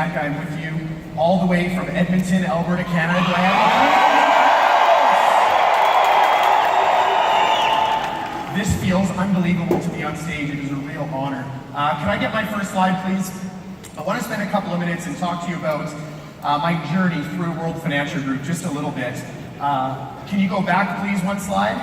Strynadka. I'm with you all the way from Edmonton, Alberta, Canada. Do I have This feels unbelievable to be on stage. It is a real honor. Can I get my first slide, please? I want to spend a couple of minutes and talk to you about my journey through World Financial Group, just a little bit. Can you go back, please, one slide?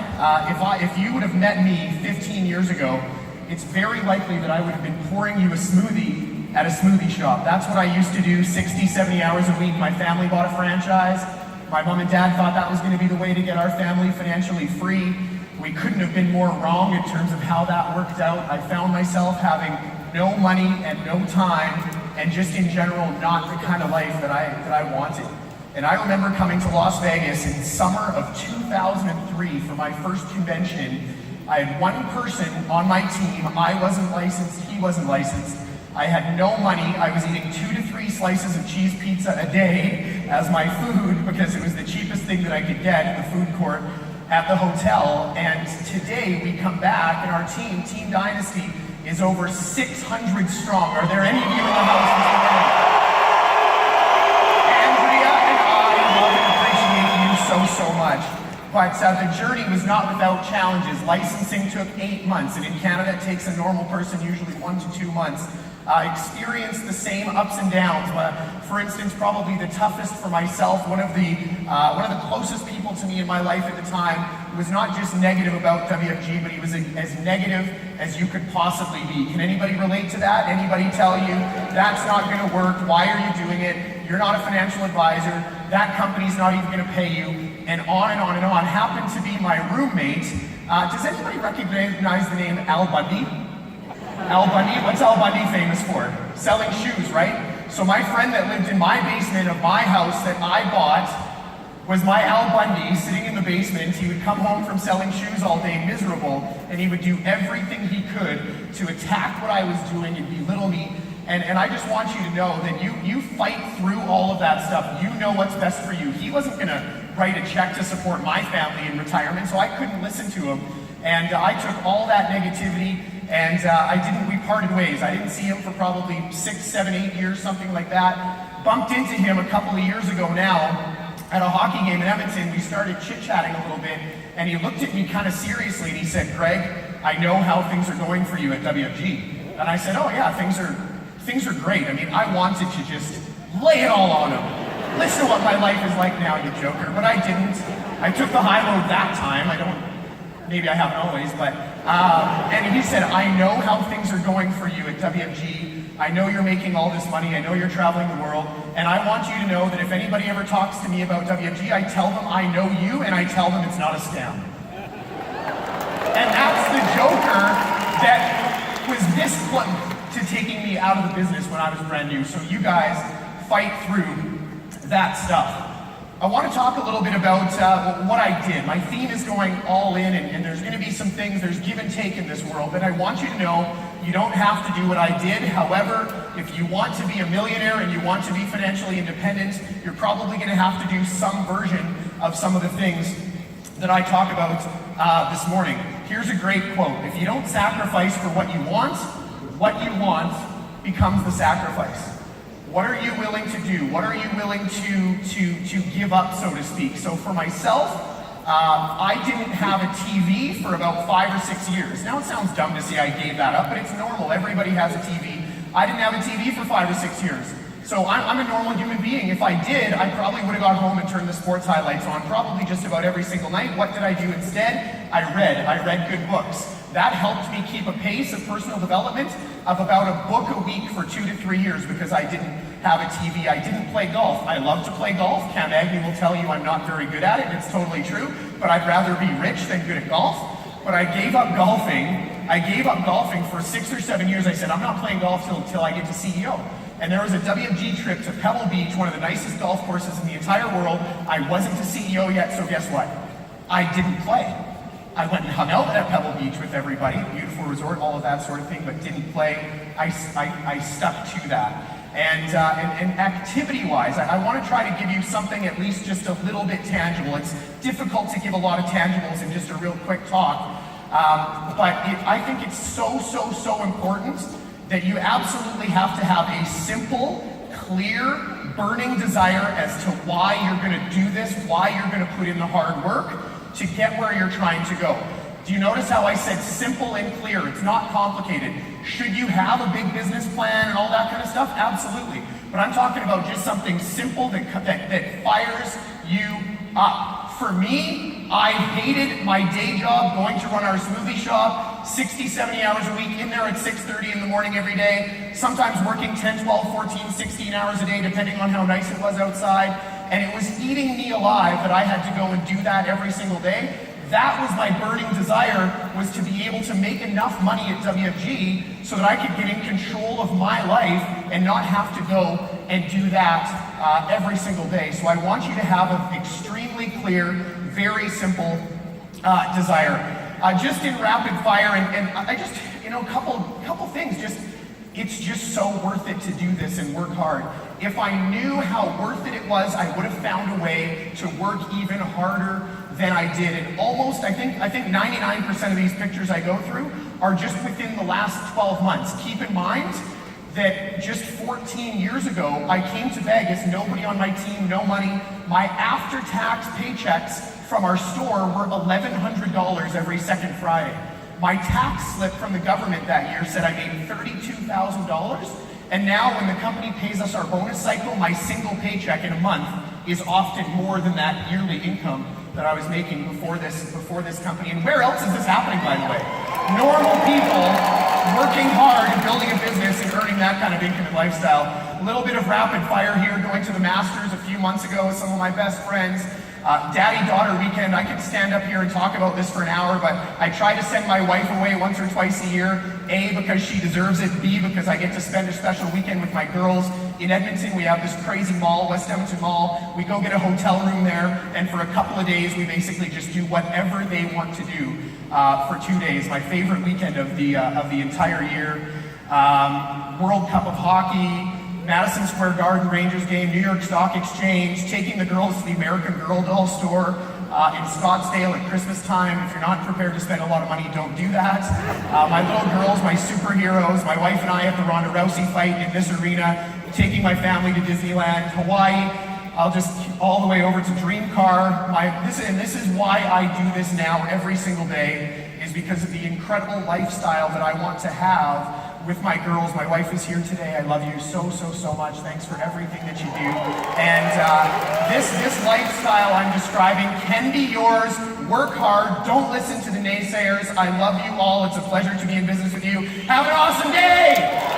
If you would have met me 15 years ago, it's very likely that I would have been pouring you a smoothie at a smoothie shop. That's what I used to do 60, 70 hours a week. My family bought a franchise. My mom and dad thought that was going to be the way to get our family financially free. We couldn't have been more wrong in terms of how that worked out. I found myself having no money and no time, and just in general, not the kind of life that I wanted. And I remember coming to Las Vegas in summer of 2003 for my first convention. I had one person on my team. I wasn't licensed, he wasn't licensed. I had no money. I was eating 2 to 3 slices of cheese pizza a day as my food because it was the cheapest thing that I could get in the food court at the hotel. And today we come back and our Team Dynasty, is over 600 strong. Are there any of you in the house today? Andrea and I love and appreciate you so much. But the journey was not without challenges. Licensing took 8 months, and in Canada it takes a normal person usually 1 to 2 months. Experienced the same ups and downs. For instance, probably the toughest for myself, one of the closest people to me in my life at the time was not just negative about WFG, but he was as negative as you could possibly be. Can anybody relate to that? Anybody tell you, that's not going to work, why are you doing it? You're not a financial advisor, that company's not even going to pay you, and on and on and on. Happened to be my roommate. Does anybody recognize the name Al Bundy? Al Bundy? What's Al Bundy famous for? Selling shoes, right? So my friend that lived in my basement of my house that I bought was my Al Bundy sitting in the basement. He would come home from selling shoes all day miserable, and he would do everything he could to attack what I was doing and belittle me. And I just want you to know that you fight through all of that stuff. You know what's best for you. He wasn't going to write a check to support my family in retirement, so I couldn't listen to him. And I took all that negativity, and we parted ways. I didn't see him for probably 6, 7, 8 years, something like that. Bumped into him a couple of years ago now at a hockey game in Edmonton. We started chit-chatting a little bit, and he looked at me kind of seriously, and he said, "Greg, I know how things are going for you at WFG." And I said, "Oh yeah, things are great." I mean, I wanted to just lay it all on him. Listen to what my life is like now, you joker. But I didn't. I took the high road that time. Maybe I haven't always, but, and he said, "I know how things are going for you at WFG. I know you're making all this money. I know you're traveling the world. And I want you to know that if anybody ever talks to me about WFG, I tell them I know you, and I tell them it's not a scam." And that's the joker that was this close to taking me out of the business when I was brand new. So you guys fight through that stuff. I want to talk a little bit about what I did. My theme is going all in, and there's going to be some things, there's give and take in this world, but I want you to know you don't have to do what I did. However, if you want to be a millionaire and you want to be financially independent, you're probably going to have to do some version of some of the things that I talk about this morning. Here's a great quote. If you don't sacrifice for what you want becomes the sacrifice. What are you willing to do? What are you willing to give up, so to speak? So for myself, I didn't have a TV for about 5 or 6 years. Now it sounds dumb to say I gave that up, but it's normal. Everybody has a TV. I didn't have a TV for 5 or 6 years. So I'm a normal human being. If I did, I probably would have gone home and turned the sports highlights on probably just about every single night. What did I do instead? I read good books. That helped me keep a pace of personal development of about a book a week for 2 to 3 years because I didn't have a TV. I didn't play golf. I love to play golf. Cam Agnew will tell you I'm not very good at it, and it's totally true, but I'd rather be rich than good at golf. But I gave up golfing. For 6 or 7 years. I said, I'm not playing golf till I get to CEO. And there was a WFG trip to Pebble Beach, one of the nicest golf courses in the entire world. I wasn't to CEO yet, so guess what? I didn't play. I went and hung out at Pebble Beach with everybody, beautiful resort, all of that sort of thing, but didn't play. I stuck to that. And activity-wise, I want to try to give you something at least just a little bit tangible. It's difficult to give a lot of tangibles in just a real quick talk, but I think it's so important that you absolutely have to have a simple, clear, burning desire as to why you're going to do this, why you're going to put in the hard work to get where you're trying to go. Do you notice how I said simple and clear? It's not complicated. Should you have a big business plan and all that kind of stuff? Absolutely. But I'm talking about just something simple that fires you up. For me, I hated my day job, going to run our smoothie shop, 60, 70 hours a week, in there at 6:30 in the morning every day, sometimes working 10, 12, 14, 16 hours a day, depending on how nice it was outside. And it was eating me alive that I had to go and do that every single day. That was my burning desire, was to be able to make enough money at WFG so that I could get in control of my life and not have to go and do that every single day. So I want you to have an extremely clear, very simple desire. Just in rapid fire, and I just, a couple things, it's just so worth it to do this and work hard. If I knew how worth it was, I would have found a way to work even harder than I did. And almost, I think 99% of these pictures I go through are just within the last 12 months. Keep in mind that just 14 years ago, I came to Vegas, nobody on my team, no money. My after-tax paychecks from our store were $1,100 every second Friday. My tax slip from the government that year said I made $32,000. And now when the company pays us our bonus cycle, my single paycheck in a month is often more than that yearly income that I was making before this company. And where else is this happening, by the way? Normal people working hard and building a business and earning that kind of income and lifestyle. A little bit of rapid fire here, going to the Masters a few months ago with some of my best friends. Daddy-daughter weekend, I could stand up here and talk about this for an hour, but I try to send my wife away once or twice a year. A, because she deserves it. B, because I get to spend a special weekend with my girls. In Edmonton, we have this crazy mall, West Edmonton Mall. We go get a hotel room there, and for a couple of days, we basically just do whatever they want to do for 2 days. My favorite weekend of the entire year. World Cup of Hockey, Madison Square Garden Rangers game, New York Stock Exchange, taking the girls to the American Girl doll store in Scottsdale at Christmas time. If you're not prepared to spend a lot of money, don't do that. My little girls, my superheroes, my wife and I at the Ronda Rousey fight in this arena, taking my family to Disneyland, Hawaii, I'll just all the way over to Dream Car. This is why I do this now every single day, is because of the incredible lifestyle that I want to have with my girls. My wife is here today. I love you so much. Thanks for everything that you do. And this lifestyle I'm describing can be yours. Work hard. Don't listen to the naysayers. I love you all. It's a pleasure to be in business with you. Have an awesome day!